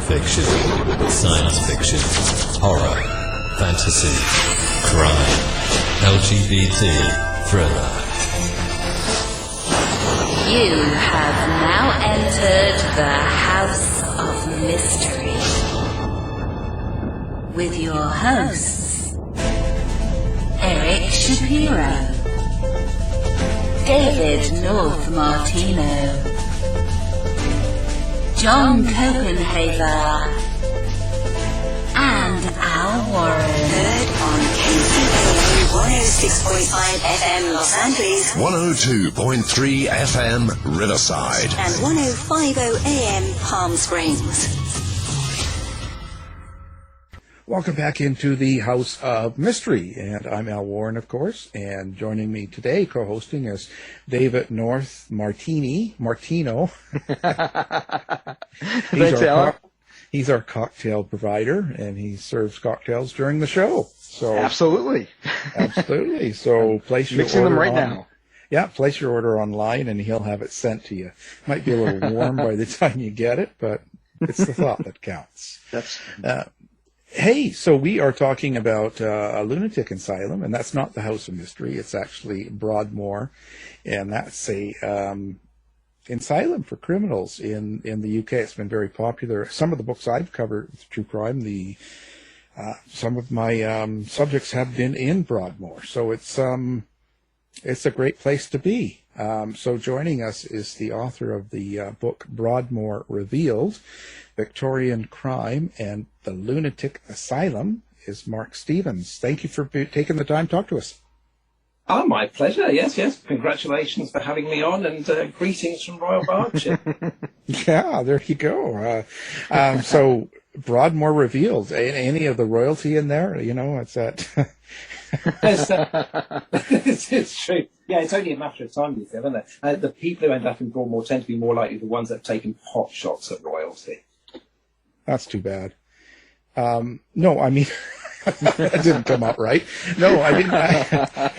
fiction, science fiction, horror, fantasy, crime, LGBT, thriller. You have now entered the House of Mystery with your hosts, Eric Shapiro, David North Martino, John Copenhaver, and Al Warren. Heard on KCAA 106.5 FM Los Angeles, 102.3 FM Riverside, and 105.0 AM Palm Springs. Welcome back into the House of Mystery, and I'm Al Warren, of course, and joining me today, co-hosting, is David North Martino. Thanks, Al. He's our cocktail provider, and he serves cocktails during the show. So Absolutely. So place your mixing order them right now. Yeah, place your order online, and he'll have it sent to you. Might be a little warm by the time you get it, but it's the thought that counts. Hey, so we are talking about a lunatic asylum, and that's not the House of Mystery. It's actually Broadmoor, and that's a asylum for criminals in the UK. It's been very popular. Some of the books I've covered with true crime, some of my subjects have been in Broadmoor, so it's a great place to be. So joining us is the author of the book Broadmoor Revealed, Victorian Crime and the Lunatic Asylum, is Mark Stevens. Thank you for taking the time to talk to us. Oh, my pleasure. Yes. Congratulations for having me on, and greetings from Royal Berkshire. Yeah, there you go. So Broadmoor Revealed, any of the royalty in there? You know, it's that... it's true. Yeah, it's only a matter of time, you feel, isn't it? The people who end up in Broadmoor tend to be more likely the ones that have taken pot shots at royalty. That's too bad. No, I mean, that didn't come out right. No, I didn't.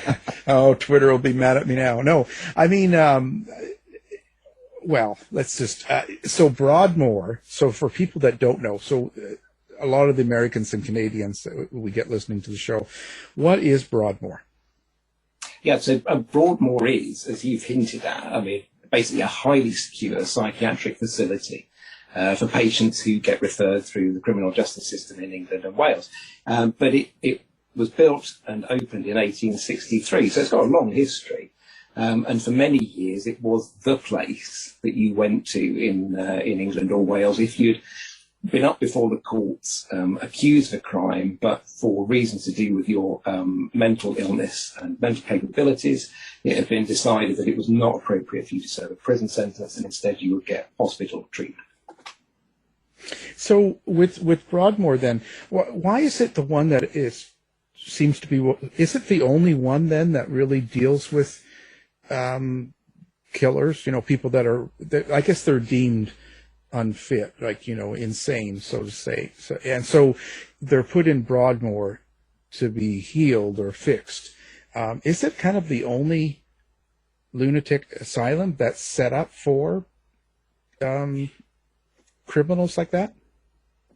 Oh, Twitter will be mad at me now. No, I mean, well, let's just, so Broadmoor, so for people that don't know, so a lot of the Americans and Canadians that we get listening to the show, what is Broadmoor? Yeah, so Broadmoor is, as you've hinted at, I mean, basically a highly secure psychiatric facility for patients who get referred through the criminal justice system in England and Wales. But it was built and opened in 1863, so it's got a long history. And for many years, it was the place that you went to in England or Wales if you'd been up before the courts, accused of a crime, but for reasons to do with your mental illness and mental capabilities, it had been decided that it was not appropriate for you to serve a prison sentence, and instead you would get hospital treatment. So with Broadmoor, then, why is it the one that seems to be? Is it the only one then that really deals with killers? You know, people that I guess they're deemed unfit, like, you know, insane, so to say. So they're put in Broadmoor to be healed or fixed. Is it kind of the only lunatic asylum that's set up for criminals like that?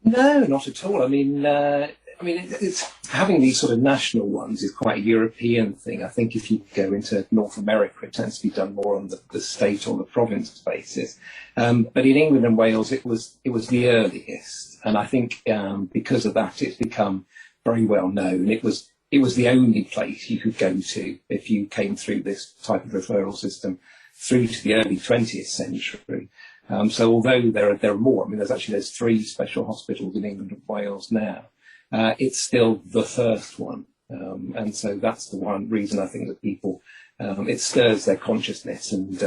No, not at all. I mean, it's having these sort of national ones is quite a European thing. I think if you go into North America, it tends to be done more on the state or the province basis. But in England and Wales, it was the earliest, and I think because of that, it's become very well known. It was the only place you could go to if you came through this type of referral system through to the early 20th century. So although there are more, I mean, there's 3 special hospitals in England and Wales now. It's still the first one, and so that's the one reason I think that people it stirs their consciousness, and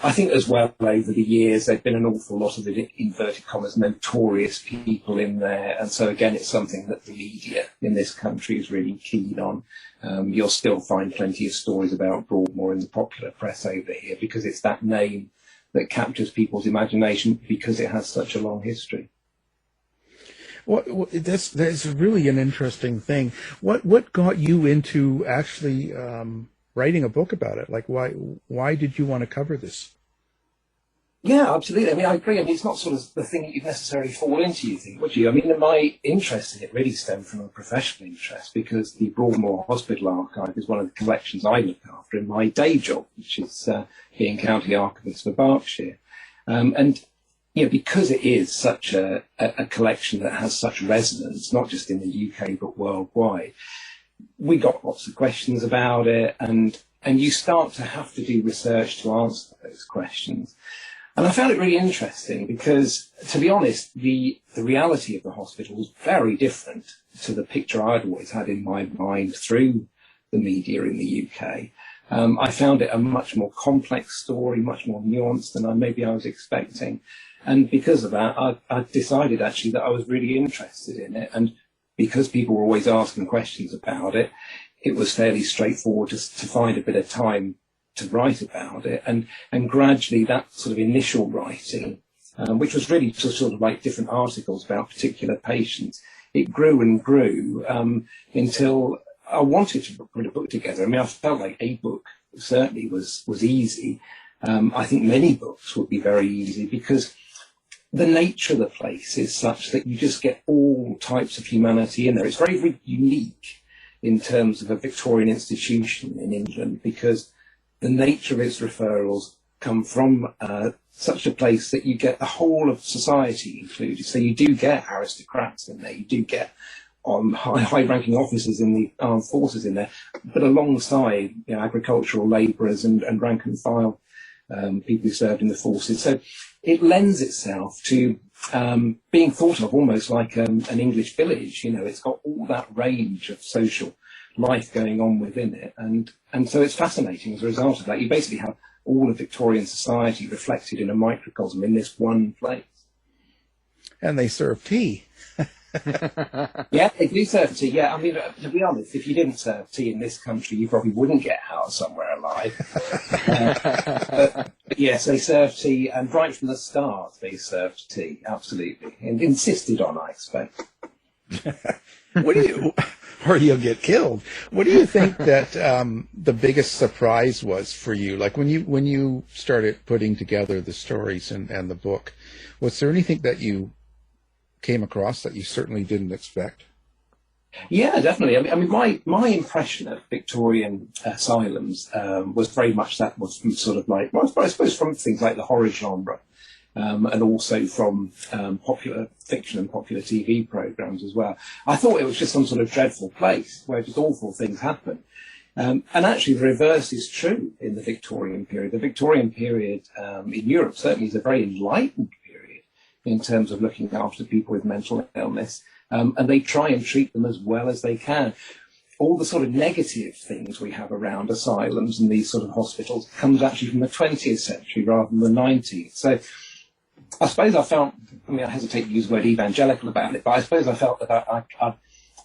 I think as well over the years there've been an awful lot of the inverted commas notorious people in there, and so again it's something that the media in this country is really keen on. You'll still find plenty of stories about Broadmoor in the popular press over here because it's that name that captures people's imagination because it has such a long history. That's really an interesting thing. What got you into actually writing a book about it? Like, why did you want to cover this? Yeah, absolutely. I mean, I agree. I mean, it's not sort of the thing that you'd necessarily fall into, you think, would you? I mean, my interest in it really stemmed from a professional interest, because the Broadmoor Hospital Archive is one of the collections I look after in my day job, which is being County Archivist for Berkshire. And, because it is such a collection that has such resonance, not just in the UK, but worldwide, we got lots of questions about it, and you start to have to do research to answer those questions. And I found it really interesting because, to be honest, the reality of the hospital was very different to the picture I'd always had in my mind through the media in the UK. I found it a much more complex story, much more nuanced than I was expecting. And because of that, I decided actually that I was really interested in it. And because people were always asking questions about it, it was fairly straightforward to find a bit of time to write about it, and gradually that sort of initial writing, which was really sort of like different articles about particular patients, it grew and grew until I wanted to put a book together. I mean, I felt like a book certainly was easy. I think many books would be very easy because the nature of the place is such that you just get all types of humanity in there. It's very, very unique in terms of a Victorian institution in England, because the nature of its referrals come from such a place that you get the whole of society included. So you do get aristocrats in there, you do get high-ranking officers in the armed forces in there, but alongside agricultural labourers and rank and file people who served in the forces. So it lends itself to being thought of almost like an English village. It's got all that range of social life going on within it, and so it's fascinating. As a result of that, you basically have all of Victorian society reflected in a microcosm in this one place. And they serve tea. Yeah, they do serve tea. Yeah, I mean, to be honest, if you didn't serve tea in this country, you probably wouldn't get out somewhere alive. But yes, they serve tea, and right from the start, they served tea, absolutely, and insisted on, I expect. Or you'll get killed. What do you think that the biggest surprise was for you? Like when you started putting together the stories and the book, was there anything that you came across that you certainly didn't expect? Yeah, definitely. I mean, my impression of Victorian asylums was very much that was from sort of like, well, I suppose from things like the horror genre. And also from popular fiction and popular TV programmes as well. I thought it was just some sort of dreadful place where just awful things happen. And actually the reverse is true in the Victorian period. The Victorian period in Europe certainly is a very enlightened period in terms of looking after people with mental illness. And they try and treat them as well as they can. All the sort of negative things we have around asylums and these sort of hospitals comes actually from the 20th century rather than the 19th. So I suppose I hesitate to use the word evangelical about it, but I suppose I felt that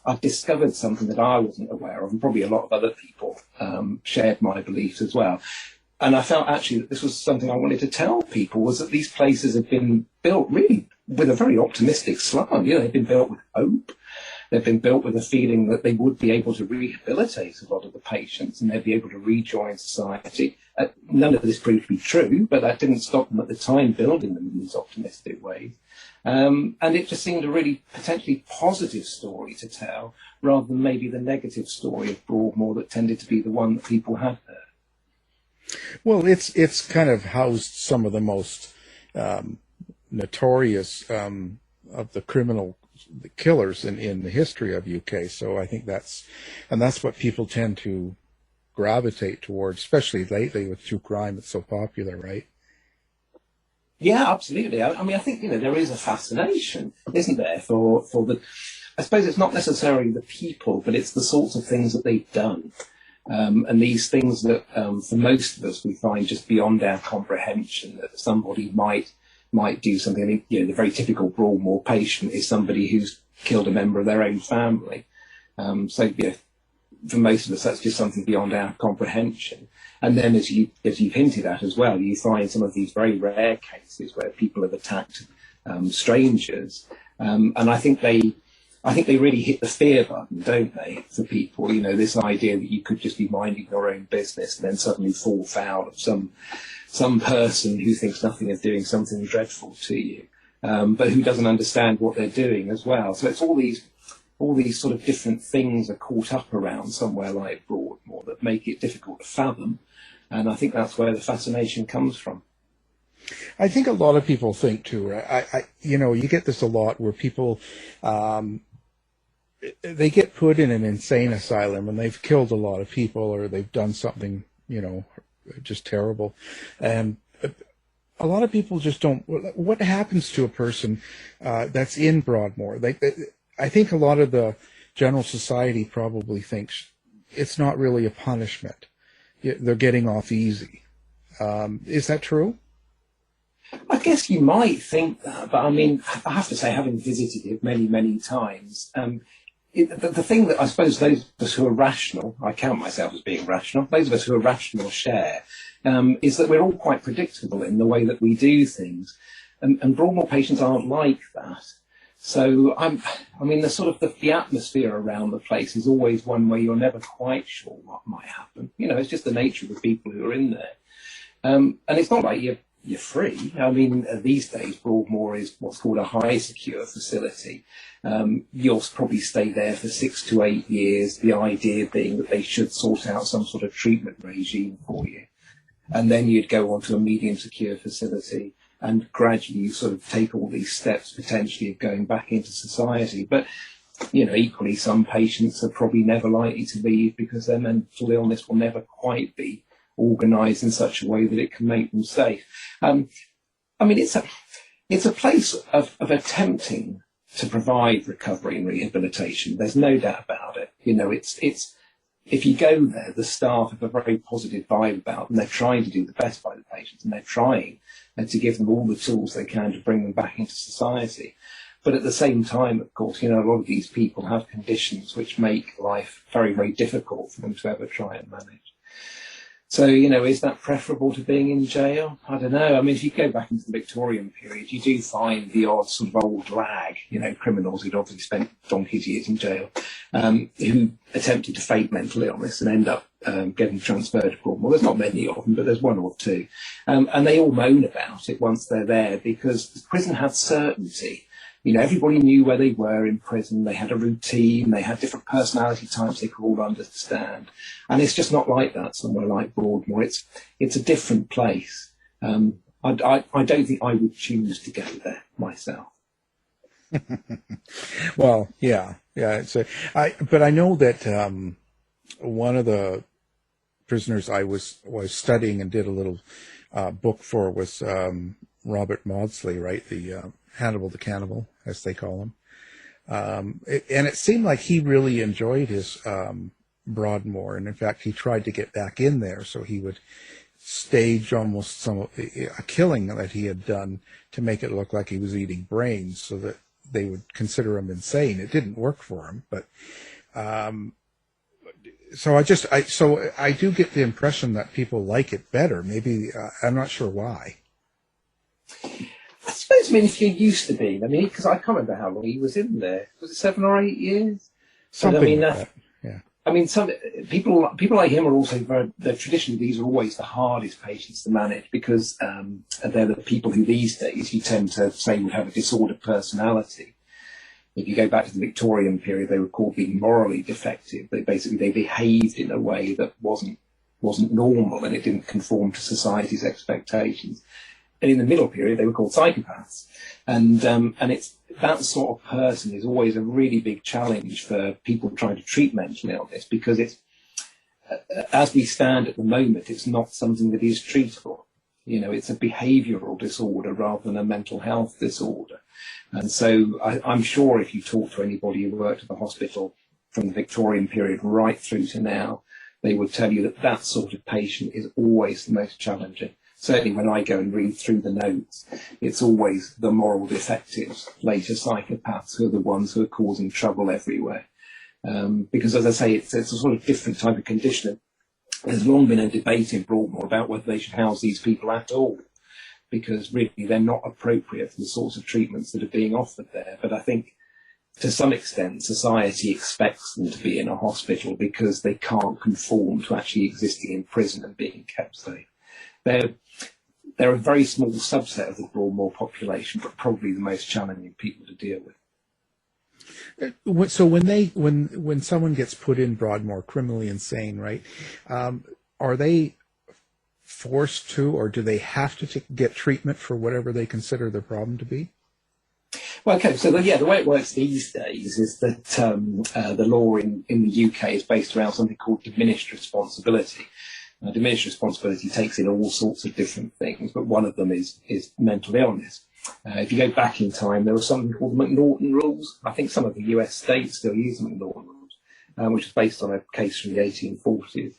I've discovered something that I wasn't aware of, and probably a lot of other people shared my beliefs as well. And I felt actually that this was something I wanted to tell people, was that these places have been built really with a very optimistic slant. They've been built with hope. They've been built with a feeling that they would be able to rehabilitate a lot of the patients and they'd be able to rejoin society. None of this proved to be true, but that didn't stop them at the time building them in these optimistic ways. And it just seemed a really potentially positive story to tell, rather than maybe the negative story of Broadmoor that tended to be the one that people had heard. Well, it's kind of housed some of the most notorious of the killers in the history of UK. So I think that's what people tend to gravitate towards, especially lately with true crime. It's so popular, right? Yeah, absolutely. I mean, I think, there is a fascination, isn't there, for the, I suppose it's not necessarily the people, but it's the sorts of things that they've done. And these things that, for most of us, we find just beyond our comprehension, that somebody might do something. I mean, the very typical Broadmoor patient is somebody who's killed a member of their own family. For most of us, that's just something beyond our comprehension. And then, as you've hinted at as well, you find some of these very rare cases where people have attacked strangers, and I think they really hit the fear button, don't they, for people? This idea that you could just be minding your own business and then suddenly fall foul of some some person who thinks nothing of doing something dreadful to you, but who doesn't understand what they're doing as well. So it's all these sort of different things are caught up around somewhere like Broadmoor that make it difficult to fathom. And I think that's where the fascination comes from. I think a lot of people think too. You get this a lot where people, they get put in an insane asylum and they've killed a lot of people or they've done something, just terrible. And a lot of people just don't. What happens to a person that's in Broadmoor? I think a lot of the general society probably thinks it's not really a punishment. They're getting off easy. Is that true? I guess you might think that, but I mean, I have to say, having visited it many, many times, the thing that I suppose those of us who are rational, I count myself as being rational, those of us who are rational share, is that we're all quite predictable in the way that we do things. And Broadmoor patients aren't like that. So, the atmosphere around the place is always one where you're never quite sure what might happen. It's just the nature of the people who are in there. And it's not like you're free. I mean, these days, Broadmoor is what's called a high secure facility. You'll probably stay there for 6 to 8 years, the idea being that they should sort out some sort of treatment regime for you. And then you'd go on to a medium secure facility, and gradually you sort of take all these steps potentially of going back into society. But, equally, some patients are probably never likely to leave because their mental illness will never quite be organised in such a way that it can make them safe. It's a place of attempting to provide recovery and rehabilitation. There's no doubt about it. It's if you go there, the staff have a very positive vibe about them. They're trying to do the best by the patients, and they're trying to give them all the tools they can to bring them back into society. But at the same time, of course, a lot of these people have conditions which make life very, very difficult for them to ever try and manage. So, is that preferable to being in jail? I don't know. I mean, if you go back into the Victorian period, you do find the odd sort of old lag, criminals who'd obviously spent donkey's years in jail, who attempted to fake mental illness and end up getting transferred to Broadmoor. There's not many of them, but there's one or two. And they all moan about it once they're there because the prison had certainty. Everybody knew where they were in prison. They had a routine. They had different personality types they could all understand. And it's just not like that somewhere like Broadmoor. It's a different place. I don't think I would choose to go there myself. Well, yeah. But I know that one of the prisoners I was studying and did a little book for was Robert Maudsley, right? The Hannibal the Cannibal, as they call him. And it seemed like he really enjoyed his Broadmoor, and in fact, he tried to get back in there, so he would stage almost a killing that he had done to make it look like he was eating brains, so that they would consider him insane. It didn't work for him, but so I do get the impression that people like it better. Maybe I'm not sure why. I suppose, if you're used to being, because I can't remember how long he was in there. Was it 7 or 8 years? Something like that, yeah. Some people like him are also traditionally, these are always the hardest patients to manage because they're the people who these days you tend to say would have a disordered personality. If you go back to the Victorian period, they were called being morally defective. They behaved in a way that wasn't normal, and it didn't conform to society's expectations. And in the middle period, they were called psychopaths. And it's that sort of person is always a really big challenge for people trying to treat mental illness because it's, as we stand at the moment, it's not something that is treatable. It's a behavioural disorder rather than a mental health disorder. And so I'm sure if you talk to anybody who worked at the hospital from the Victorian period right through to now, they would tell you that sort of patient is always the most challenging. Certainly when I go and read through the notes, it's always the moral defectives, later psychopaths, who are the ones who are causing trouble everywhere. Because, as I say, it's a sort of different type of condition. There's long been a debate in Broadmoor about whether they should house these people at all, because really they're not appropriate for the sorts of treatments that are being offered there. But I think to some extent society expects them to be in a hospital because they can't conform to actually existing in prison and being kept safe. they're a very small subset of the Broadmoor population, but probably the most challenging people to deal with. So when someone gets put in Broadmoor, criminally insane, right? Are they forced to, or do they have to get treatment for whatever they consider their problem to be? Well, okay, so the way it works these days is that the law in the UK is based around something called diminished responsibility. Diminished responsibility takes in all sorts of different things, but one of them is mental illness. If you go back in time, there was something called the McNaughton Rules. I think some of the US states still use the McNaughton Rules, which is based on a case from the 1840s.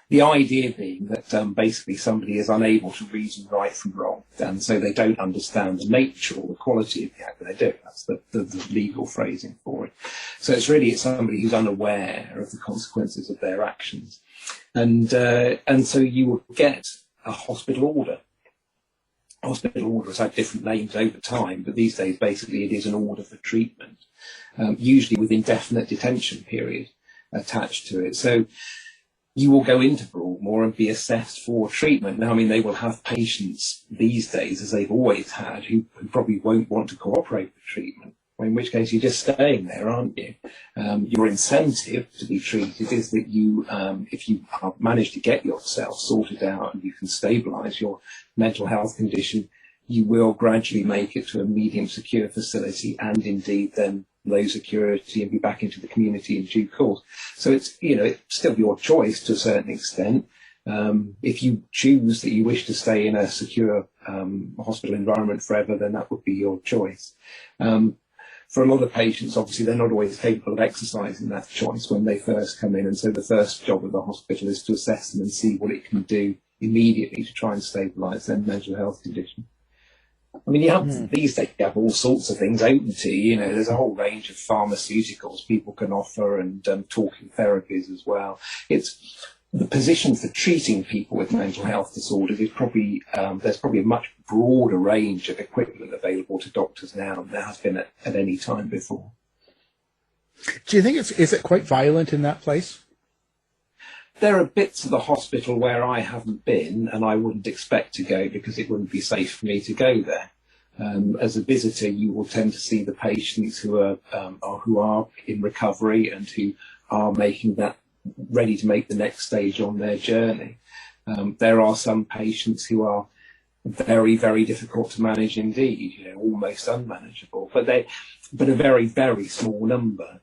The idea being that basically somebody is unable to reason right from wrong, and so they don't understand the nature or the quality of the act that they do. That's the legal phrasing for it. So it's somebody who's unaware of the consequences of their actions, and so you will get a hospital order. Hospital orders have different names over time, but these days basically it is an order for treatment, usually with indefinite detention period attached to it. So you will go into Broadmoor and be assessed for treatment. Now, I mean, they will have patients these days, as they've always had, who probably won't want to cooperate with treatment, in which case you're just staying there, aren't you? Your incentive to be treated is that you, if you manage to get yourself sorted out and you can stabilise your mental health condition, you will gradually make it to a medium secure facility and indeed then low security and be back into the community in due course. So it's still your choice to a certain extent. If you choose that you wish to stay in a secure hospital environment forever, then that would be your choice. For a lot of patients, obviously, they're not always capable of exercising that choice when they first come in. And so the first job of the hospital is to assess them and see what it can do immediately to try and stabilise their mental health condition. I mean, these days you have all sorts of things open to you. There's a whole range of pharmaceuticals people can offer and talking therapies as well. It's the position for treating people with mental health disorders is probably there's probably a much broader range of equipment available to doctors now than there has been at any time before. Do you think is it quite violent in that place? There are bits of the hospital where I haven't been, and I wouldn't expect to go because it wouldn't be safe for me to go there. As a visitor, you will tend to see the patients who are in recovery and who are ready to make the next stage on their journey. There are some patients who are very, very difficult to manage indeed, almost unmanageable, but a very, very small number.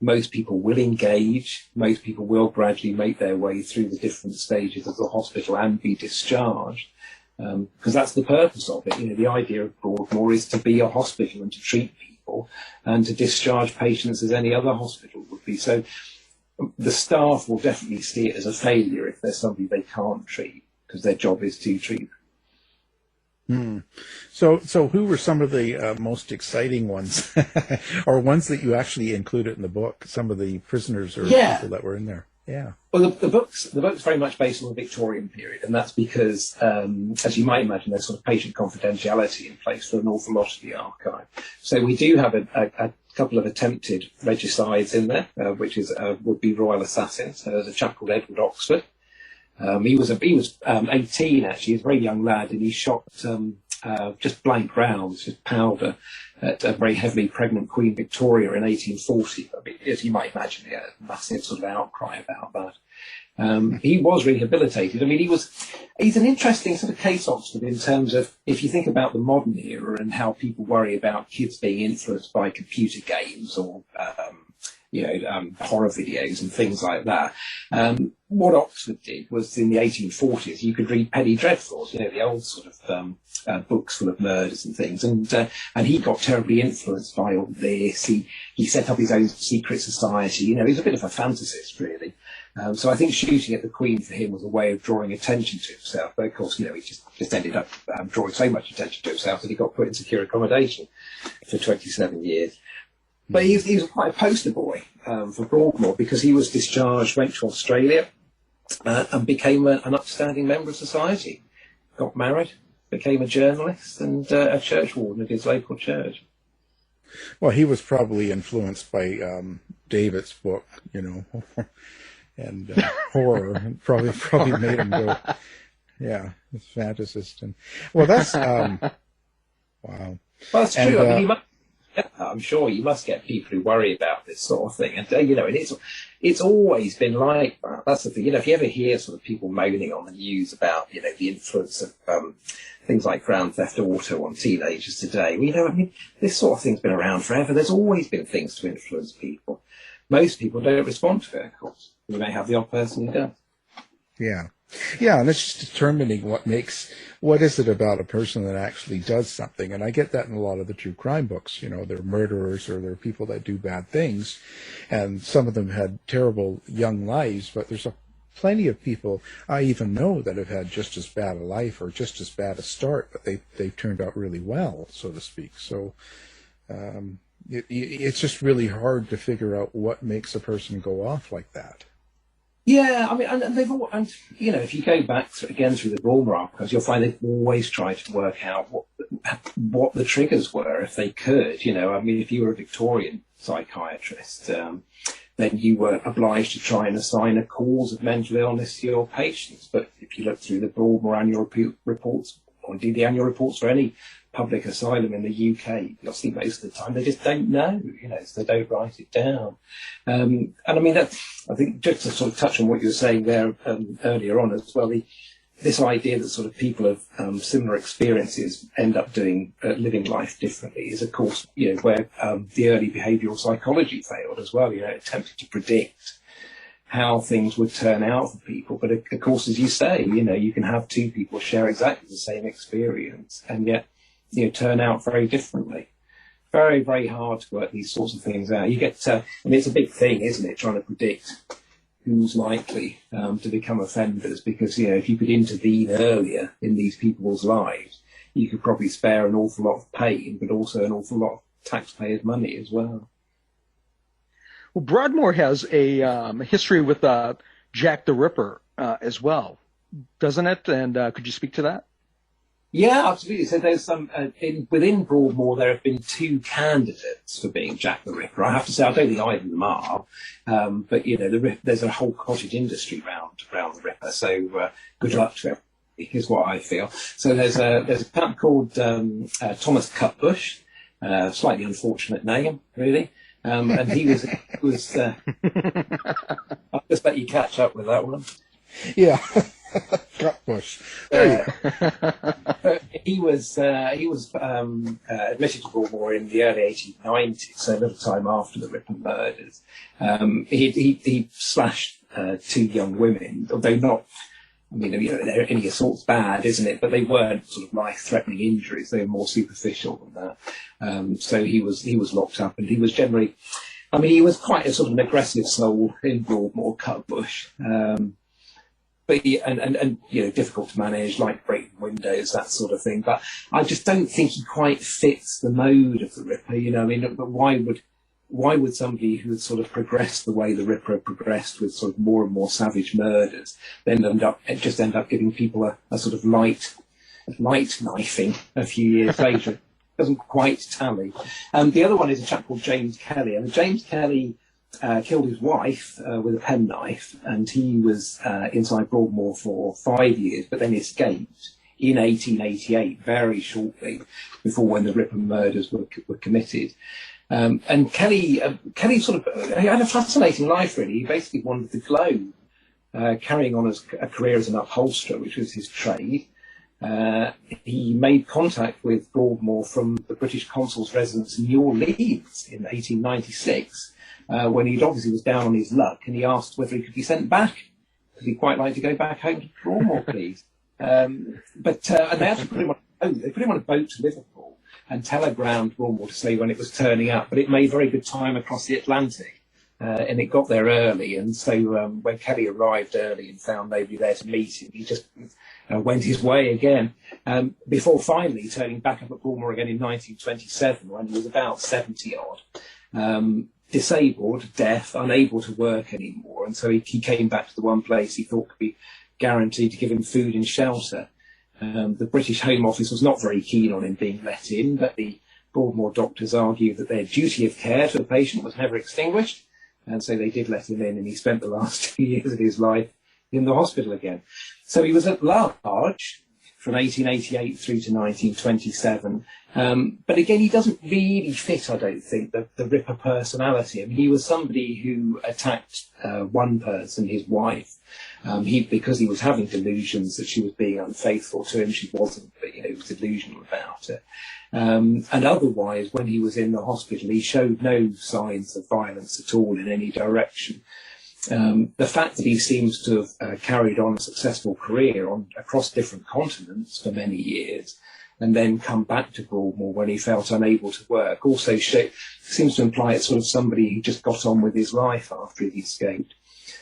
Most people will engage. Most people will gradually make their way through the different stages of the hospital and be discharged, because that's the purpose of it. The idea of Broadmoor is to be a hospital and to treat people and to discharge patients as any other hospital would be. So the staff will definitely see it as a failure if there's somebody they can't treat, because their job is to treat. So who were some of the most exciting ones, or ones that you actually included in the book? Some of the prisoners or people that were in there. Yeah. Well, the book's very much based on the Victorian period, and that's because, as you might imagine, there's sort of patient confidentiality in place for an awful lot of the archive. So we do have a couple of attempted regicides in there, which would be royal assassins. So there's a chap called Edward Oxford. He was 18 actually. He was a very young lad, and he shot just blank rounds, just powder, at a very heavily pregnant Queen Victoria in 1840. I mean, as you might imagine, he had a massive sort of outcry about that. He was rehabilitated. I mean, he's an interesting sort of case, Oxford, in terms of if you think about the modern era and how people worry about kids being influenced by computer games or horror videos and things like that. What Oxford did was in the 1840s, you could read penny dreadfuls, the old sort of books full of murders and things. And he got terribly influenced by all this. He set up his own secret society. He was a bit of a fantasist, really. So I think shooting at the Queen for him was a way of drawing attention to himself. But of course, he just ended up drawing so much attention to himself that he got put in secure accommodation for 27 years. But he was quite a poster boy for Broadmoor, because he was discharged, went to Australia, and became an upstanding member of society. Got married, became a journalist, and a church warden of his local church. Well, he was probably influenced by David's book, and horror, and probably made him go. Yeah, it's fantasist. And well, that's wow. Well, that's true. I mean, I'm sure you must get people who worry about this sort of thing, and and it's always been like that. That's the thing. If you ever hear sort of people moaning on the news about the influence of things like Grand Theft Auto on teenagers today, I mean, this sort of thing's been around forever. There's always been things to influence people. Most people don't respond to it, of course. You may have the odd person who does. Yeah. Yeah, and it's just determining what is it about a person that actually does something. And I get that in a lot of the true crime books. They're murderers or they're people that do bad things. And some of them had terrible young lives, but there's plenty of people I even know that have had just as bad a life or just as bad a start, but they've turned out really well, so to speak. So it's just really hard to figure out what makes a person go off like that. Yeah, I mean, and they've all, and if you go back again through the Broadmoor archives, you'll find they've always tried to work out what the triggers were, if they could. I mean, if you were a Victorian psychiatrist, then you were obliged to try and assign a cause of mental illness to your patients. But if you look through the Broadmoor annual reports, or indeed the annual reports for any public asylum in the UK, you'll see most of the time they just don't know, so they don't write it down. And I mean, I think just to sort of touch on what you were saying there earlier on as well, this idea that sort of people of similar experiences end up living life differently is, of course, where the early behavioural psychology failed as well. It attempted to predict how things would turn out for people. But of course, as you say, you can have two people share exactly the same experience and yet, turn out very differently. Very, very hard to work these sorts of things out. You get, it's a big thing, isn't it, trying to predict who's likely to become offenders, because, if you could intervene earlier in these people's lives, you could probably spare an awful lot of pain, but also an awful lot of taxpayers' money as well. Well, Broadmoor has a history with Jack the Ripper as well, doesn't it? And could you speak to that? Yeah, absolutely. So there's within Broadmoor, there have been two candidates for being Jack the Ripper. I have to say, I don't think either of them are, but there's a whole cottage industry around the Ripper. So good luck to everybody, is what I feel. So there's a chap called Thomas Cutbush, slightly unfortunate name, really. And he was I'll just let you catch up with that one. Yeah. Cutbush. He was admitted to Broadmoor in the early 1890s, so a little time after the Ripon murders. He slashed two young women, although not. I mean, any assault's bad, isn't it? But they weren't sort of life-threatening injuries; they were more superficial than that. So he was locked up, and he was generally. I mean, he was quite a sort of an aggressive soul in Broadmoor, Cutbush. But difficult to manage, like breaking windows, that sort of thing. But I just don't think he quite fits the mode of the Ripper. But why would somebody who had sort of progressed the way the Ripper had progressed with sort of more and more savage murders then end up giving people a sort of light knifing a few years later? It doesn't quite tally. The other one is a chap called James Kelly, and James Kelly killed his wife with a penknife, and he was inside Broadmoor for 5 years, but then escaped in 1888, very shortly before when the Ripon murders were committed. And Kelly sort of he had a fascinating life, really. He basically wandered the globe, carrying on a career as an upholsterer, which was his trade. He made contact with Broadmoor from the British consul's residence in New Orleans in 1896. When he obviously was down on his luck, and he asked whether he could be sent back. Would he quite like to go back home to Broadmoor, please? And they actually put him on a boat to Liverpool and telegrammed Broadmoor to say when it was turning up. But it made very good time across the Atlantic, and it got there early. And so when Kelly arrived early and found nobody there to meet him, he just went his way again, before finally turning back up at Broadmoor again in 1927, when he was about 70-odd. Disabled, deaf, unable to work anymore, and so he came back to the one place he thought could be guaranteed to give him food and shelter. The British Home Office was not very keen on him being let in, but the Broadmoor doctors argued that their duty of care to the patient was never extinguished, and so they did let him in, and he spent the last 2 years of his life in the hospital again. So he was at large from 1888 through to 1927. But again, he doesn't really fit, I don't think, the Ripper personality. I mean, he was somebody who attacked one person, his wife, because he was having delusions that she was being unfaithful to him. She wasn't, but, he was delusional about it. And otherwise, when he was in the hospital, he showed no signs of violence at all in any direction. The fact that he seems to have carried on a successful career across different continents for many years and then come back to Broadmoor when he felt unable to work also seems to imply it's sort of somebody who just got on with his life after he escaped.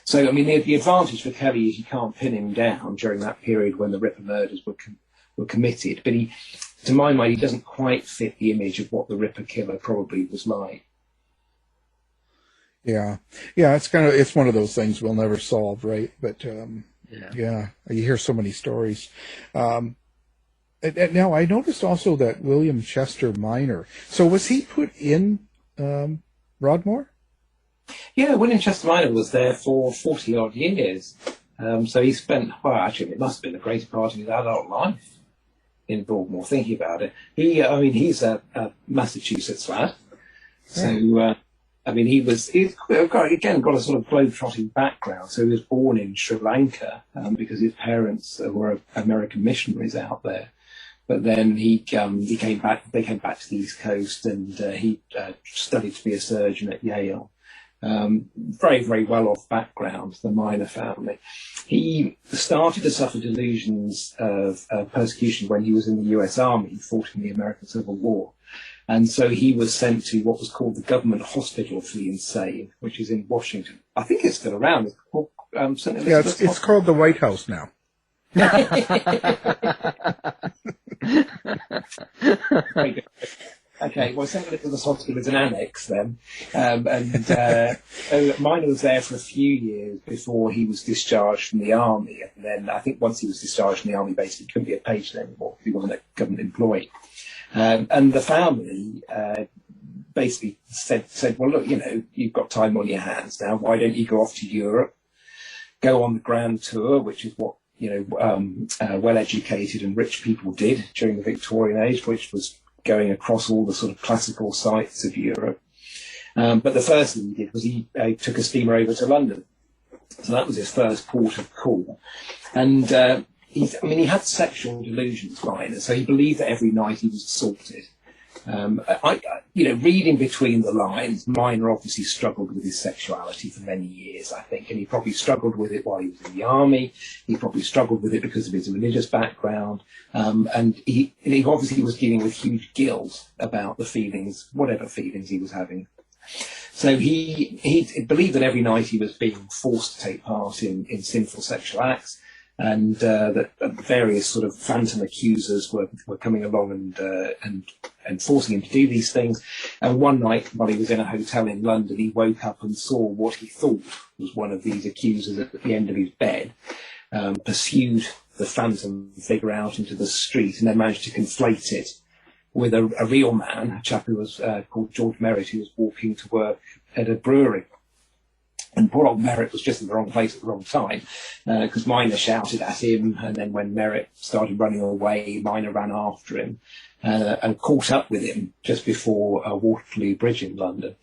So, I mean, the advantage for Kelly is you can't pin him down during that period when the Ripper murders were committed. But to my mind, he doesn't quite fit the image of what the Ripper killer probably was like. Yeah, it's one of those things we'll never solve, right? But yeah, you hear so many stories. And now I noticed also that William Chester Minor. So was he put in Broadmoor? Yeah, William Chester Minor was there for 40 odd years. So he spent, well, actually, it must have been the greater part of his adult life in Broadmoor. Thinking about it, he's a Massachusetts lad. So. He's again got a sort of globe-trotting background. So he was born in Sri Lanka because his parents were American missionaries out there. But then he came back. They came back to the East Coast, and he studied to be a surgeon at Yale. Very, very well-off background, the Minor family. He started to suffer delusions of persecution when he was in the U.S. Army. He fought in the American Civil War. And so he was sent to what was called the Government Hospital for the Insane, which is in Washington. I think it's still around. It's called, it's called the White House now. Okay, well, St. Elizabeth's Hospital is an annex then. So Minor was there for a few years before he was discharged from the army. And then I think once he was discharged from the army, basically he couldn't be a patient anymore because he wasn't a government employee. And the family basically said, well, look, you've got time on your hands now. Why don't you go off to Europe, go on the Grand Tour, which is what, well-educated and rich people did during the Victorian age, which was going across all the sort of classical sites of Europe. But the first thing he did was he took a steamer over to London. So that was his first port of call. And he had sexual delusions, Minor, so he believed that every night he was assaulted. Reading between the lines, Minor obviously struggled with his sexuality for many years, I think, and he probably struggled with it while he was in the army. He probably struggled with it because of his religious background, and he obviously was dealing with huge guilt about the feelings, whatever feelings he was having. So he believed that every night he was being forced to take part in sinful sexual acts. And that various sort of phantom accusers were coming along and forcing him to do these things. And one night, while he was in a hotel in London, he woke up and saw what he thought was one of these accusers at the end of his bed, pursued the phantom figure out into the street, and then managed to conflate it with a real man, a chap who was called George Merritt, who was walking to work at a brewery. And poor old Merritt was just in the wrong place at the wrong time, because Minor shouted at him, and then when Merritt started running away, Minor ran after him and caught up with him just before Waterloo Bridge in London.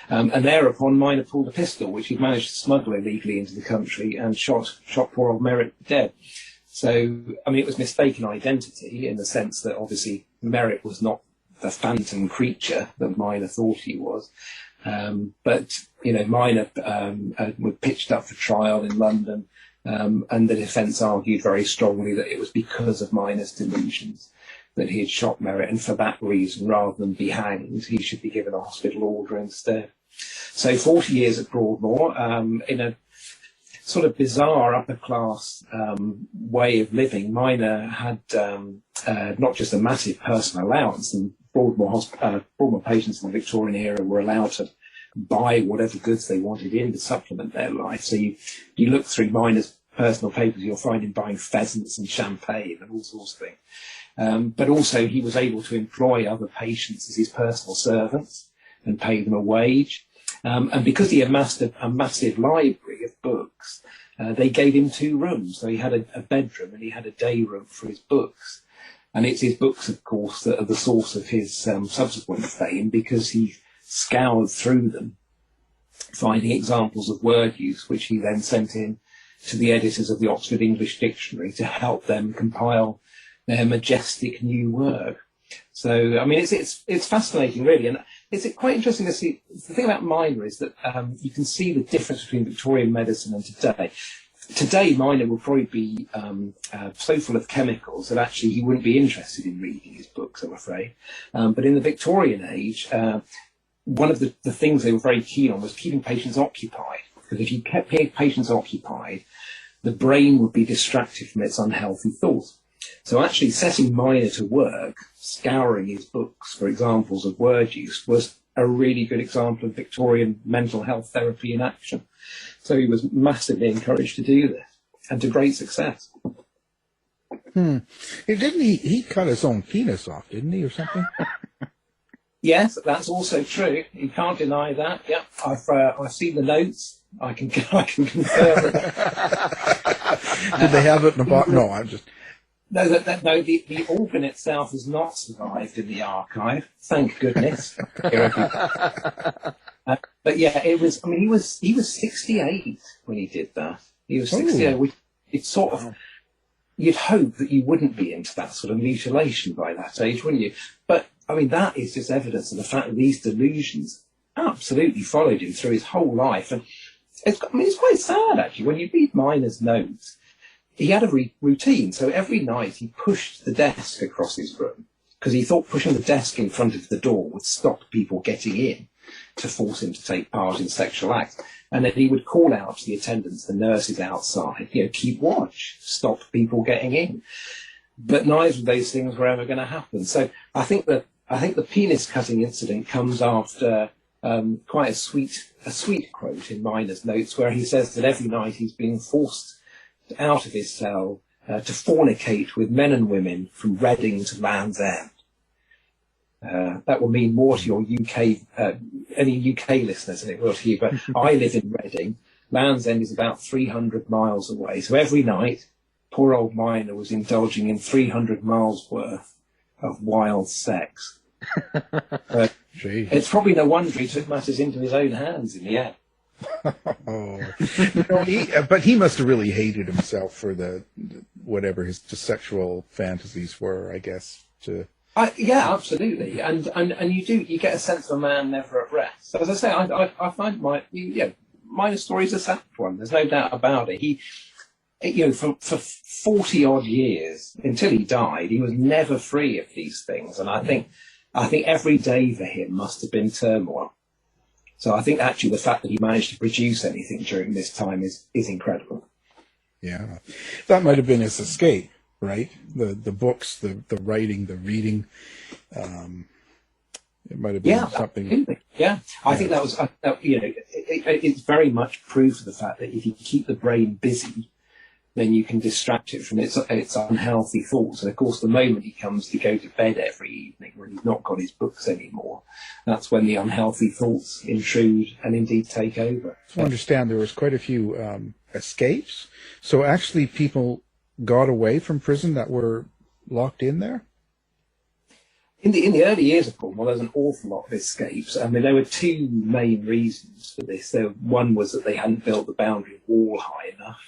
And thereupon Minor pulled a pistol, which he'd managed to smuggle illegally into the country, and shot poor old Merritt dead. So, it was mistaken identity in the sense that obviously Merritt was not the phantom creature that Minor thought he was. But Minor was pitched up for trial in London, and the defence argued very strongly that it was because of Minor's delusions that he had shot Merritt, and for that reason, rather than be hanged, he should be given a hospital order instead. So 40 years at Broadmoor, in a sort of bizarre upper-class way of living. Minor had not just a massive personal allowance, and Broadmoor patients in the Victorian era were allowed to buy whatever goods they wanted in to supplement their life. So you look through Minor's personal papers, you'll find him buying pheasants and champagne and all sorts of things. But also he was able to employ other patients as his personal servants and pay them a wage. And because he amassed a massive library of books, they gave him 2 rooms. So he had a bedroom and he had a day room for his books. And it's his books, of course, that are the source of his subsequent fame, because he scoured through them, finding examples of word use, which he then sent in to the editors of the Oxford English Dictionary to help them compile their majestic new work. So, I mean, it's fascinating, really. And it's quite interesting to see. The thing about Miner is that you can see the difference between Victorian medicine and today. Today, Miner will probably be so full of chemicals that actually he wouldn't be interested in reading his books, I'm afraid. But in the Victorian age, one of the things they were very keen on was keeping patients occupied. Because if you kept patients occupied, the brain would be distracted from its unhealthy thoughts. So actually setting Miner to work, scouring his books for examples of word use, was a really good example of Victorian mental health therapy in action. So he was massively encouraged to do this, and to great success. Didn't he cut his own penis off, didn't he, or something? Yes, that's also true. You can't deny that. Yeah, I've seen the notes. I can confirm it. Did they have it in the box? No, I'm just... No, the organ itself has not survived in the archive. Thank goodness. But yeah, it was. I mean, he was 68 when he did that. He was 68. Which it's sort of. You'd hope that you wouldn't be into that sort of mutilation by that age, wouldn't you? But I mean, that is just evidence of the fact that these delusions absolutely followed him through his whole life. And it's quite sad actually when you read Miner's notes. He had a routine, so every night he pushed the desk across his room because he thought pushing the desk in front of the door would stop people getting in to force him to take part in sexual acts. And then he would call out to the attendants, the nurses outside, keep watch, stop people getting in. But neither of those things were ever going to happen. So I think the penis cutting incident comes after quite a sweet quote in Miner's notes, where he says that every night he's being forced out of his cell to fornicate with men and women from Reading to Land's End. That will mean more to your any UK listeners than it will to you, but I live in Reading. Land's End is about 300 miles away. So every night, poor old Miner was indulging in 300 miles worth of wild sex. It's probably no wonder he took matters into his own hands in the end. But he must have really hated himself for whatever his sexual fantasies were, I guess. Yeah, absolutely, and you get a sense of a man never at rest. So as I say, I find Miner's story is a sad one. There's no doubt about it. He, for 40 odd years until he died, he was never free of these things, and I think every day for him must have been turmoil. So I think actually the fact that he managed to produce anything during this time is incredible. Yeah, that might have been his escape, right? The books, the writing, the reading. It might have been something. Absolutely. Yeah, I think that was it's very much proof of the fact that if you keep the brain busy, then you can distract it from its unhealthy thoughts. And of course, the moment he comes to go to bed every evening, when he's not got his books anymore, that's when the unhealthy thoughts intrude and indeed take over. I understand there was quite a few escapes. So actually people got away from prison that were locked in there? In the early years of Cornwall, there was an awful lot of escapes. I mean, there were 2 main reasons for this. One was that they hadn't built the boundary wall high enough.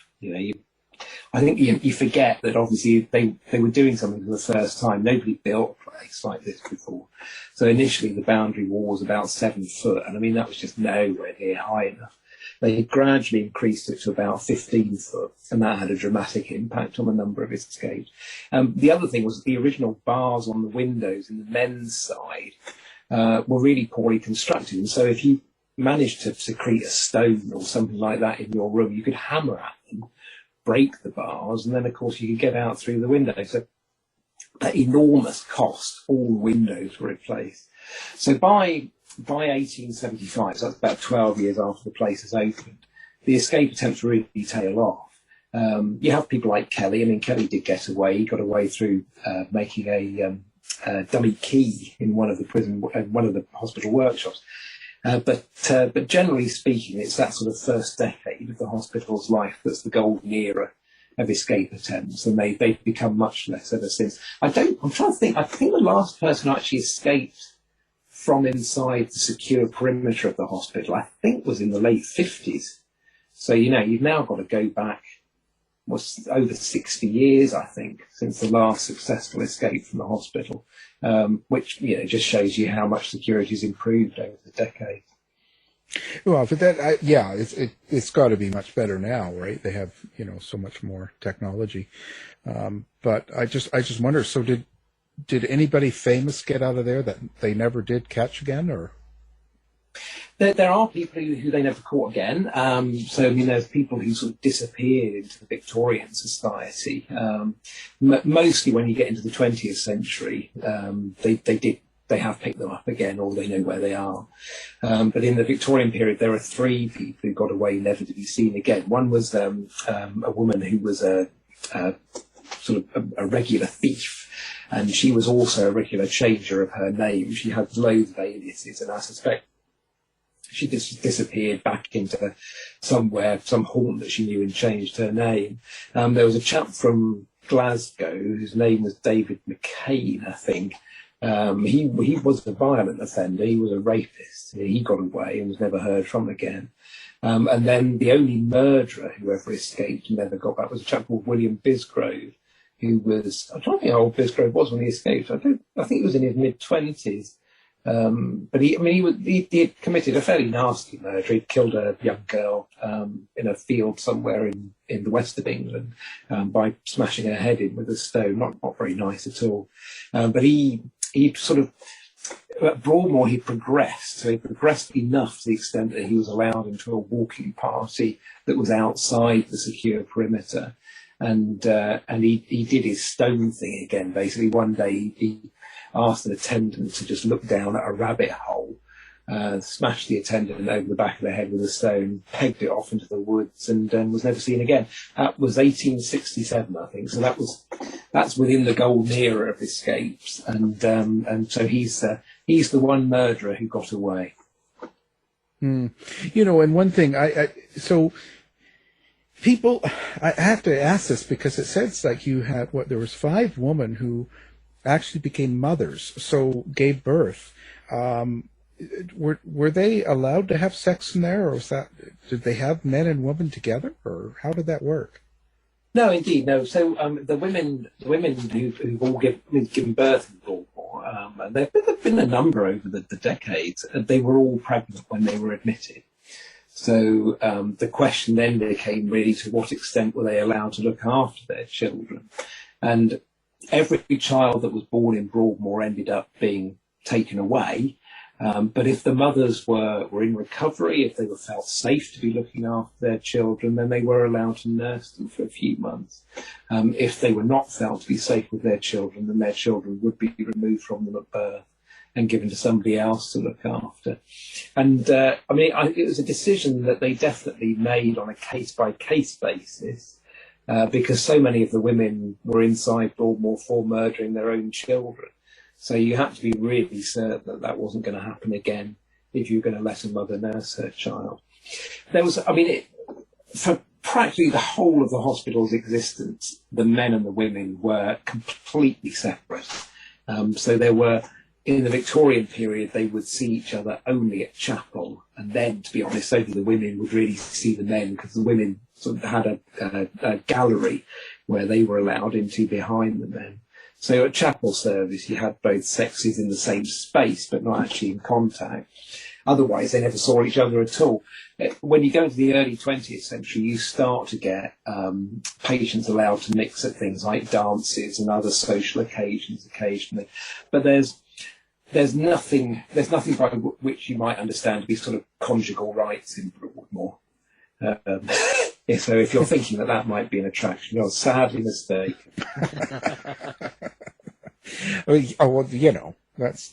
I think you forget that obviously they were doing something for the first time. Nobody built a place like this before. So initially the boundary wall was about 7 foot, and I mean that was just nowhere near high enough. They gradually increased it to about 15 foot, and that had a dramatic impact on the number of escapes. The other thing was the original bars on the windows in the men's side were really poorly constructed, and so if you managed to secrete a stone or something like that in your room, you could hammer at them, break the bars, and then of course you could get out through the window. So at enormous cost, all the windows were replaced. So by 1875, so that's about 12 years after the place has opened, the escape attempts really tail off. You have people like Kelly. I mean, Kelly did get away. He got away through making a dummy key in one of the hospital workshops. But generally speaking, it's that sort of first decade of the hospital's life that's the golden era of escape attempts, and they've become much less ever since. I'm trying to think. I think the last person who actually escaped from inside the secure perimeter of the hospital, I think, was in the late 50s. So, you've now got to go back over 60 years, I think, since the last successful escape from the hospital, which, just shows you how much security has improved over the decade. Well, but it's got to be much better now, right? They have, so much more technology. But I just wonder, so did anybody famous get out of there that they never did catch again, or? There are people who they never caught again. There's people who sort of disappeared into the Victorian society. Mostly when you get into the 20th century, they have picked them up again, or they know where they are. But in the Victorian period, there are 3 people who got away never to be seen again. One was a woman who was a regular thief, and she was also a regular changer of her name. She had loads of aliases, and I suspect she just disappeared back into some haunt that she knew and changed her name. There was a chap from Glasgow whose name was David McCain, I think. He was a violent offender. He was a rapist. He got away and was never heard from again. And then the only murderer who ever escaped and never got back was a chap called William Bisgrove, who was, I'm trying to think how old Bisgrove was when he escaped. I think he was in his mid-20s. But he had committed a fairly nasty murder. He'd killed a young girl in a field somewhere in the west of England by smashing her head in with a stone. Not very nice at all. But he sort of, at Broadmoor, he progressed. So he progressed enough to the extent that he was allowed into a walking party that was outside the secure perimeter. And he did his stone thing again. Basically, one day he asked an attendant to just look down at a rabbit hole, smashed the attendant over the back of the head with a stone, pegged it off into the woods, and was never seen again. That was 1867, I think. So that's within the golden era of escapes, and so he's the one murderer who got away. And one thing so people, I have to ask this because it says like you had there was 5 women who actually became mothers, so gave birth. Were they allowed to have sex in there, or did they have men and women together, or how did that work? No, indeed, no. So the women who've all given birth in Broadmoor, and there've been a number over the decades. They were all pregnant when they were admitted. So the question then became really to what extent were they allowed to look after their children, and every child that was born in Broadmoor ended up being taken away. But if the mothers were in recovery, if they were felt safe to be looking after their children, then they were allowed to nurse them for a few months. If they were not felt to be safe with their children, then their children would be removed from them at birth and given to somebody else to look after. And it was a decision that they definitely made on a case-by-case basis. Because so many of the women were inside Broadmoor for murdering their own children. So you had to be really certain that wasn't going to happen again if you were going to let a mother nurse her child. For practically the whole of the hospital's existence, the men and the women were completely separate. So there were, in the Victorian period, they would see each other only at chapel. And then, to be honest, only the women would really see the men, because the women sort of had a gallery where they were allowed into behind the men. So at chapel service, you had both sexes in the same space, but not actually in contact. Otherwise, they never saw each other at all. When you go into the early 20th century, you start to get patients allowed to mix at things like dances and other social occasions occasionally. But there's nothing by which you might understand to be sort of conjugal rights in Broadmoor. So if you're thinking that might be an attraction, you're sadly mistaken.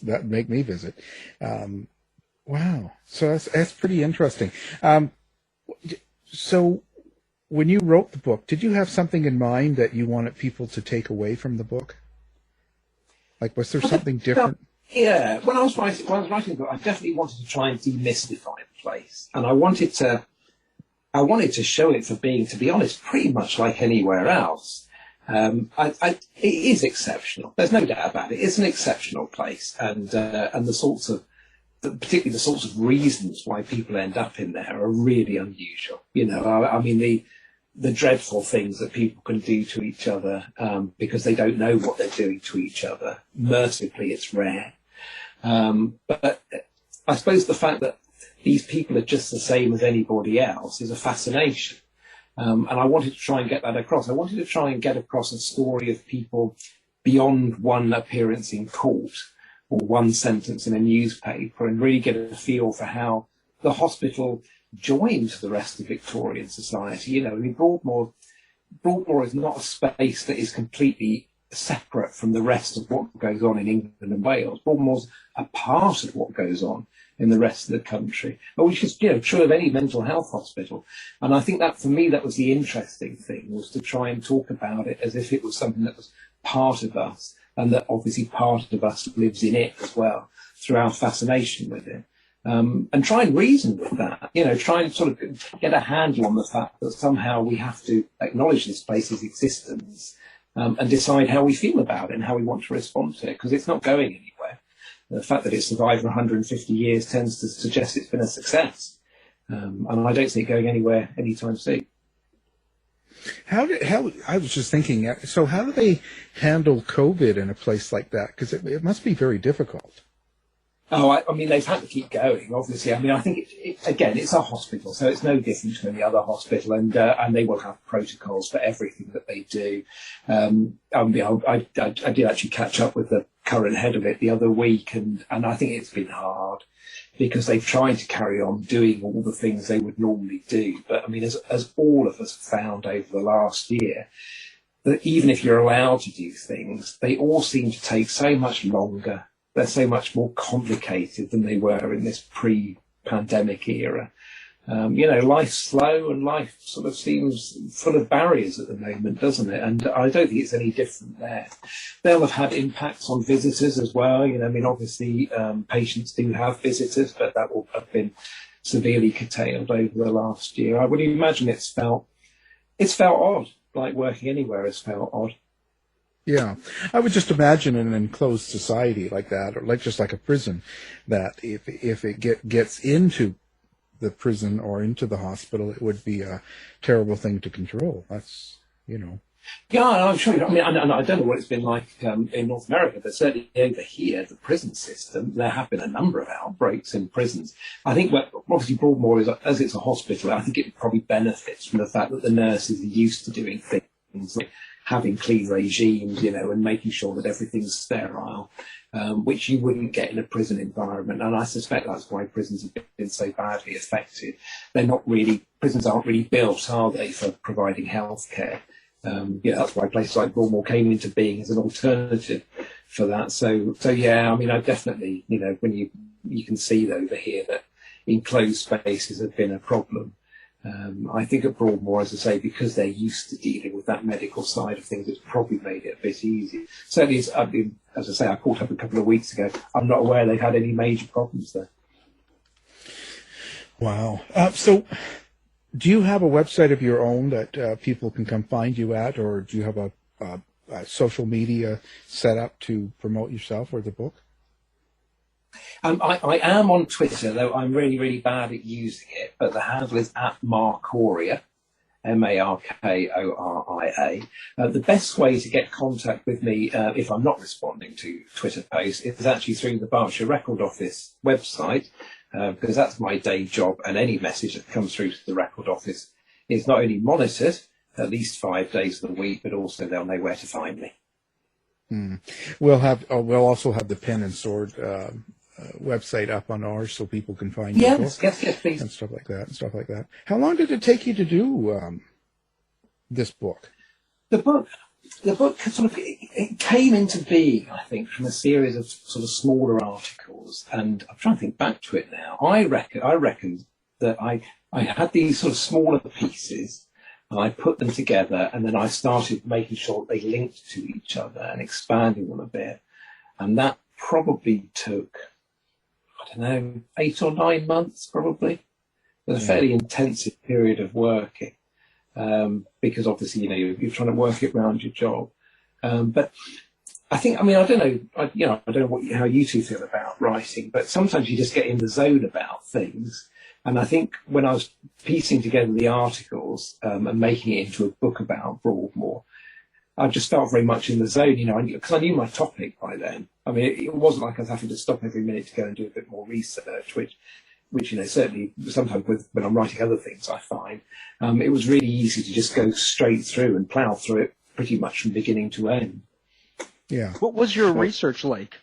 That make me visit. Wow, so that's pretty interesting. So when you wrote the book, did you have something in mind that you wanted people to take away from the book? Like, was there something different? Yeah, when I was writing the book, I definitely wanted to try and demystify the place, and I wanted to show it for being, to be honest, pretty much like anywhere else. It is exceptional. There's no doubt about it. It's an exceptional place, and particularly the sorts of reasons why people end up in there are really unusual. You know, I mean the dreadful things that people can do to each other because they don't know what they're doing to each other. Mercifully, it's rare. But I suppose the fact that these people are just the same as anybody else is a fascination. And I wanted to try and get that across. I wanted to try and get across a story of people beyond one appearance in court or one sentence in a newspaper, and really get a feel for how the hospital joined the rest of Victorian society. You know, I mean, Broadmoor is not a space that is completely separate from the rest of what goes on in England and Wales. Broadmoor's a part of what goes on in the rest of the country, but which is, you know, true of any mental health hospital. And I think that, for me, that was the interesting thing, was to try and talk about it as if it was something that was part of us, and that obviously part of us lives in it as well, through our fascination with it. And try and reason with that, you know, try and sort of get a handle on the fact that somehow we have to acknowledge this place's existence and decide how we feel about it and how we want to respond to it, because it's not going anywhere. The fact that it's survived for 150 years tends to suggest it's been a success. And I don't see it going anywhere anytime soon. How I was just thinking, so how do they handle COVID in a place like that? Because it must be very difficult. Oh, I mean, they've had to keep going, obviously. I mean, I think, again, it's a hospital, so it's no different to any other hospital, and they will have protocols for everything that they do. I did actually catch up with the current head of it the other week, and I think it's been hard, because they've tried to carry on doing all the things they would normally do. But, I mean, as all of us found over the last year, that even if you're allowed to do things, they all seem to take so much longer. They're so much more complicated than they were in this pre-pandemic era. You know, life's slow, and life sort of seems full of barriers at the moment, doesn't it? And I don't think it's any different there. They'll have had impacts on visitors as well. You know, I mean, obviously, patients do have visitors, but that will have been severely curtailed over the last year. I would imagine it's felt odd, like working anywhere has felt odd. Yeah, I would just imagine in an enclosed society like that, or just like a prison, that if it gets into the prison or into the hospital, it would be a terrible thing to control. That's, you know. Yeah, I'm sure. I mean, I don't know what it's been like in North America, but certainly over here, the prison system, there have been a number of outbreaks in prisons. I think, obviously, Broadmoor is, as it's a hospital, I think it probably benefits from the fact that the nurses are used to doing things like having clean regimes, you know, and making sure that everything's sterile, which you wouldn't get in a prison environment. And I suspect that's why prisons have been so badly affected. Prisons aren't really built, are they, for providing healthcare? Yeah, that's why places like Broadmoor came into being as an alternative for that. So yeah, I mean, I definitely, you know, when you can see over here that enclosed spaces have been a problem. I think at Broadmoor, as I say, because they're used to dealing with that medical side of things, it's probably made it a bit easier. Certainly, as I say, I caught up a couple of weeks ago. I'm not aware they've had any major problems there. Wow. So do you have a website of your own that people can come find you at, or do you have a social media set up to promote yourself or the book? I am on Twitter, though I'm really, really bad at using it, but the handle is @Markoria, Markoria. The best way to get contact with me, if I'm not responding to Twitter posts, is actually through the Berkshire Record Office website, because that's my day job, and any message that comes through to the Record Office is not only monitored at least 5 days of the week, but also they'll know where to find me. We'll also have the Pen and Sword website up on ours, so people can find your book. Yes, please. And stuff like that. How long did it take you to do this book? The book sort of it came into being, I think, from a series of sort of smaller articles, and I'm trying to think back to it now. I reckon that I had these sort of smaller pieces, and I put them together, and then I started making sure that they linked to each other and expanding them a bit. And that probably took, I don't know, 8 or 9 months probably. It was a fairly intensive period of working, because obviously, you're trying to work it around your job. But I think, I don't know, I don't know how you two feel about writing, but sometimes you just get in the zone about things. And I think when I was piecing together the articles and making it into a book about Broadmoor, I just felt very much in the zone, because I knew my topic by then. It wasn't like I was having to stop every minute to go and do a bit more research, which certainly sometimes when I'm writing other things, I find it was really easy to just go straight through and plough through it pretty much from beginning to end. Yeah. What was your research like?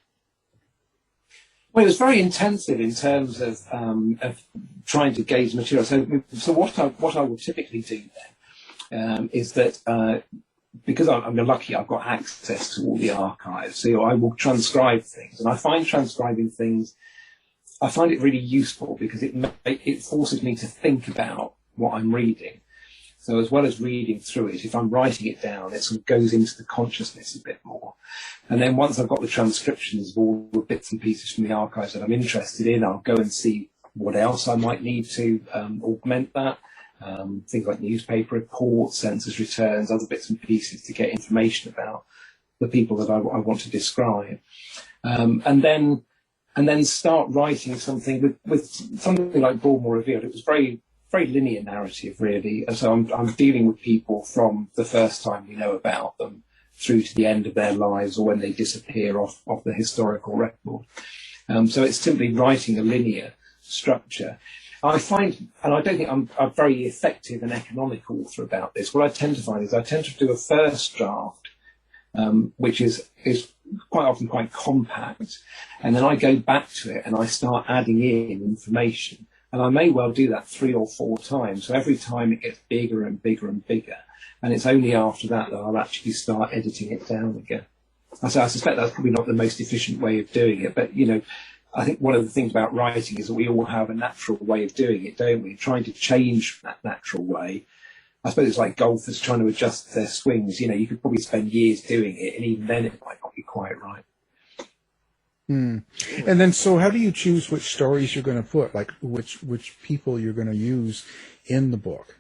Well, it was very intensive in terms of trying to gauge material. So what I will typically do then is that because I'm lucky, I've got access to all the archives. So I will transcribe things, and I find transcribing things, I find it really useful because it forces me to think about what I'm reading. So as well as reading through it, if I'm writing it down, it sort of goes into the consciousness a bit more. And then once I've got the transcriptions of all the bits and pieces from the archives that I'm interested in, I'll go and see what else I might need to augment that. Things like newspaper reports, census returns, other bits and pieces to get information about the people that I want to describe. And then start writing something with something like Broadmoor Revealed. It was very linear narrative, really. So I'm dealing with people from the first time we know about them through to the end of their lives or when they disappear off the historical record. So it's simply writing a linear structure. I find, and I don't think I'm a very effective and economic author about this, what I tend to find is I tend to do a first draft, which is quite often quite compact, and then I go back to it and I start adding in information. And I may well do that 3 or 4 times. So every time it gets bigger and bigger and bigger. And it's only after that I'll actually start editing it down again. I suspect that's probably not the most efficient way of doing it. But, I think one of the things about writing is that we all have a natural way of doing it, don't we? Trying to change that natural way. I suppose it's like golfers trying to adjust their swings. You could probably spend years doing it, and even then it might not be quite right. And then, so how do you choose which stories you're going to put, like which people you're going to use in the book?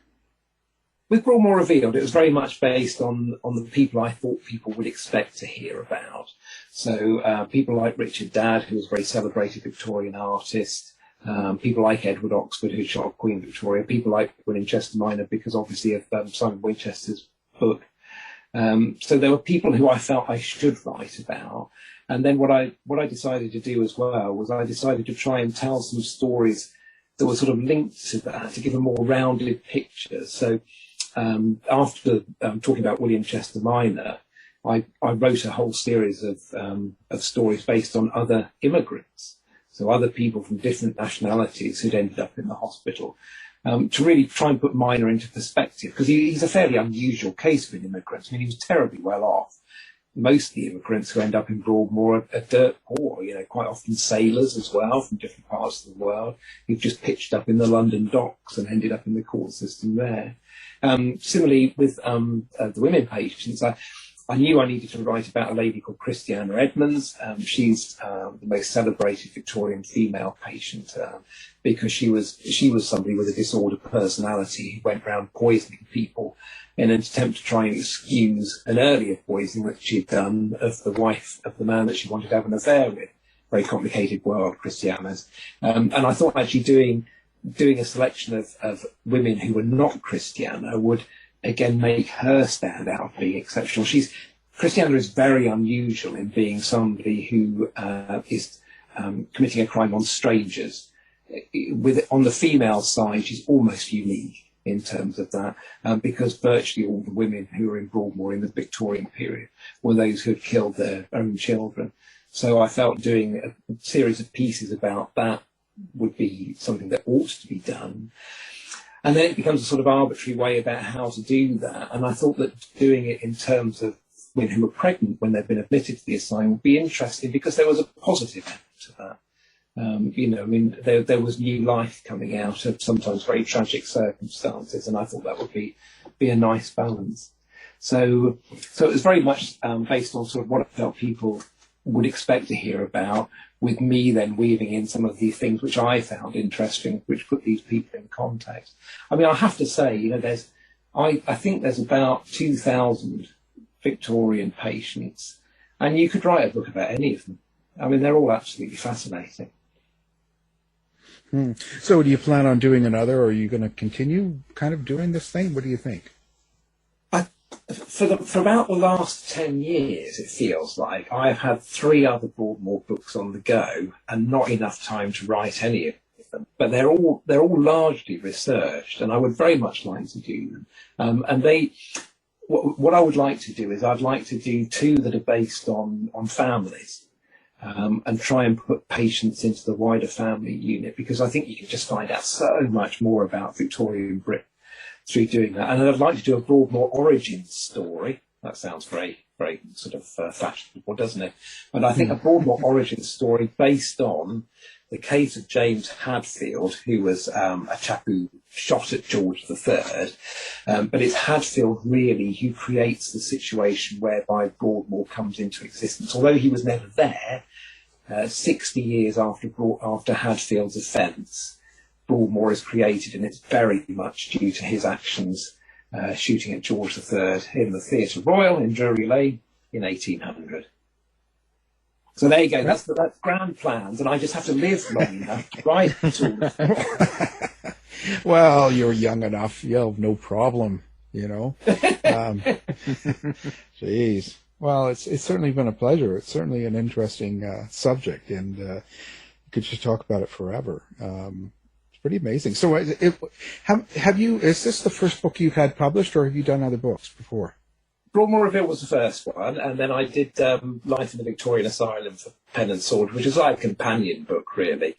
With Broadmoor Revealed, it was very much based on the people I thought people would expect to hear about. So people like Richard Dadd, who was a very celebrated Victorian artist, people like Edward Oxford, who shot Queen Victoria, people like William Chester Minor, because obviously of Simon Winchester's book. So there were people who I felt I should write about. And then what I decided to do as well was I decided to try and tell some stories that were sort of linked to that, to give a more rounded picture. So after talking about William Chester Minor, I wrote a whole series of stories based on other immigrants, so other people from different nationalities who'd ended up in the hospital, to really try and put Minor into perspective, because he's a fairly unusual case for an immigrant. He was terribly well off. Most of the immigrants who end up in Broadmoor are dirt poor, quite often sailors as well from different parts of the world who've just pitched up in the London docks and ended up in the court system there. Similarly with the women patients, I knew I needed to write about a lady called Christiana Edmunds. She's the most celebrated Victorian female patient because she was somebody with a disordered personality who went around poisoning people in an attempt to try and excuse an earlier poisoning that she'd done of the wife of the man that she wanted to have an affair with. Very complicated world, Christiana's. And I thought actually doing a selection of women who were not Christiana would again make her stand out, being exceptional. Christiana is very unusual in being somebody who is committing a crime on strangers. On the female side, she's almost unique in terms of that, because virtually all the women who were in Broadmoor in the Victorian period were those who had killed their own children. So I felt doing a series of pieces about that would be something that ought to be done. And then it becomes a sort of arbitrary way about how to do that. And I thought that doing it in terms of women who were pregnant when they'd been admitted to the asylum would be interesting, because there was a positive element to that. There was new life coming out of sometimes very tragic circumstances, and I thought that would be a nice balance. So it was very much based on sort of what I felt people would expect to hear about, with me then weaving in some of these things which I found interesting, which put these people in context. I mean, I have to say, you know, I think there's about 2,000 Victorian patients, and you could write a book about any of them. I mean, they're all absolutely fascinating. So do you plan on doing another, or are you going to continue kind of doing this thing? What do you think? For about the last 10 years, it feels like I've had 3 other Broadmoor books on the go and not enough time to write any of them. But they're all largely researched, and I would very much like to do them. What I would like to do is I'd like to do 2 that are based on families. And try and put patients into the wider family unit, because I think you can just find out so much more about Victorian Britain through doing that. And I'd like to do a Broadmoor origin story. That sounds very, very sort of fashionable, doesn't it? But I think a Broadmoor origin story based on the case of James Hadfield, who was a chap who shot at George III. But it's Hadfield really who creates the situation whereby Broadmoor comes into existence. Although he was never there, 60 years after Hadfield's offence, Broadmoor is created, and it's very much due to his actions shooting at George III in the Theatre Royal in Drury Lane in 1800. So there you go. That's grand plans, and I just have to live long enough to write it all. Well, you're young enough. You'll have no problem, you know. Jeez. Well, it's certainly been a pleasure. It's certainly an interesting subject, and you could just talk about it forever. It's pretty amazing. So, have you? Is this the first book you've had published, or have you done other books before? Broadmoor Revealed was the first one, and then I did Life in the Victorian Asylum for Pen and Sword, which is like a companion book, really.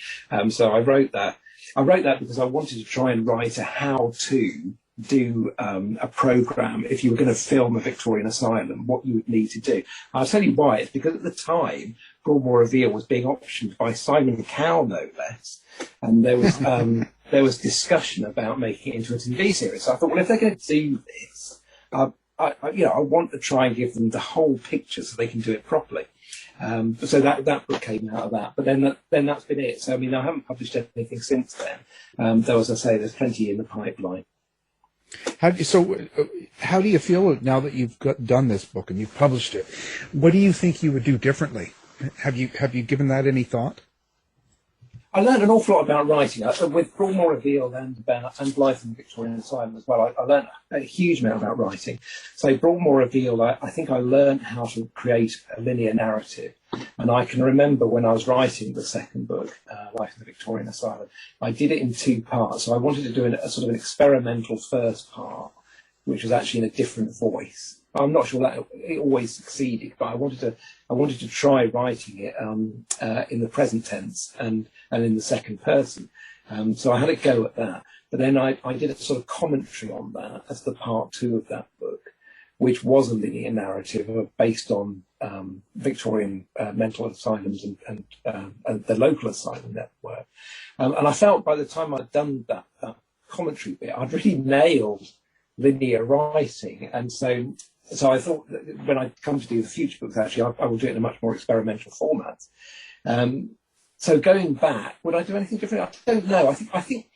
So I wrote that. I wrote that because I wanted to try and write a how-to do a programme. If you were going to film a Victorian asylum, what you would need to do. I'll tell you why. It's because at the time, Broadmoor Revealed was being optioned by Simon Cowell, no less, and there was discussion about making it into a TV series. So I thought, well, if they're going to do this, I want to try and give them the whole picture so they can do it properly. So that book came out of that. But then that's been it. So, I mean, I haven't published anything since then. Though, as I say, there's plenty in the pipeline. How do you feel now that you've done this book and you've published it? What do you think you would do differently? Have you given that any thought? I learned an awful lot about writing. With Broadmoor Revealed and Life in the Victorian Asylum as well, I learned a huge amount about writing. So Broadmoor Revealed, I think I learned how to create a linear narrative. And I can remember when I was writing the second book, Life in the Victorian Asylum, I did it in 2 parts. So I wanted to do a sort of an experimental first part, which was actually in a different voice. I'm not sure that it always succeeded, but I wanted to try writing it in the present tense and in the second person. So I had a go at that. But then I did a sort of commentary on that as the part 2 of that book, which was a linear narrative based on Victorian mental asylums and the local asylum network. And I felt by the time I'd done that commentary bit, I'd really nailed linear writing. And so I thought that when I come to do the future books, actually, I will do it in a much more experimental format. So going back, would I do anything different? I don't know. I think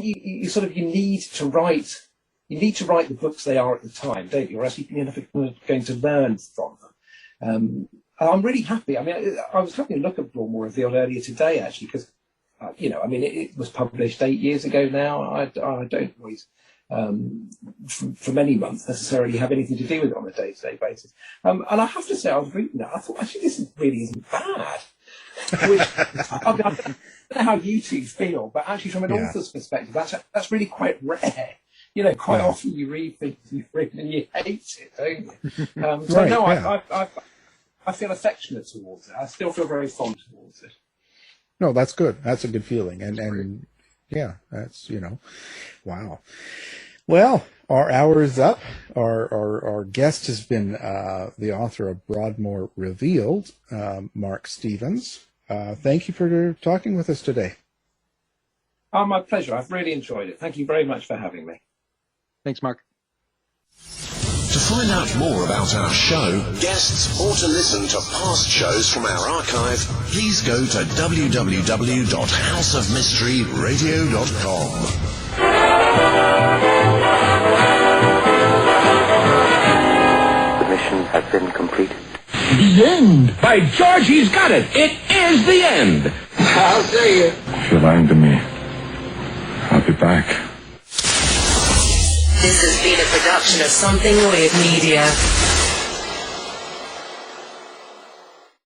you need to write. You need to write the books they are at the time, don't you? Or else you're never going to learn from them. I'm really happy. I mean, I was having a look at Broadmoor Revealed earlier today, actually, because it was published 8 years ago now. I don't always. For many months necessarily have anything to do with it on a day-to-day basis. And I have to say, I was reading that, I thought, actually, this really isn't bad. Which, I don't know how you two feel, but actually from an author's perspective, that's really quite rare. You know, quite often you read things you've written and you hate it, don't you? I feel affectionate towards it. I still feel very fond towards it. No, that's good. That's a good feeling. And yeah, that's, wow. Well, our hour is up. Our guest has been the author of Broadmoor Revealed, Mark Stevens. Thank you for talking with us today. Oh, my pleasure. I've really enjoyed it. Thank you very much for having me. Thanks, Mark. To find out more about our show, guests, or to listen to past shows from our archive, please go to www.houseofmysteryradio.com. The mission has been completed. The end! By George, he's got it! It is the end! I'll say it. If you're lying to me, I'll be back. This has been a production of Something Weird Media.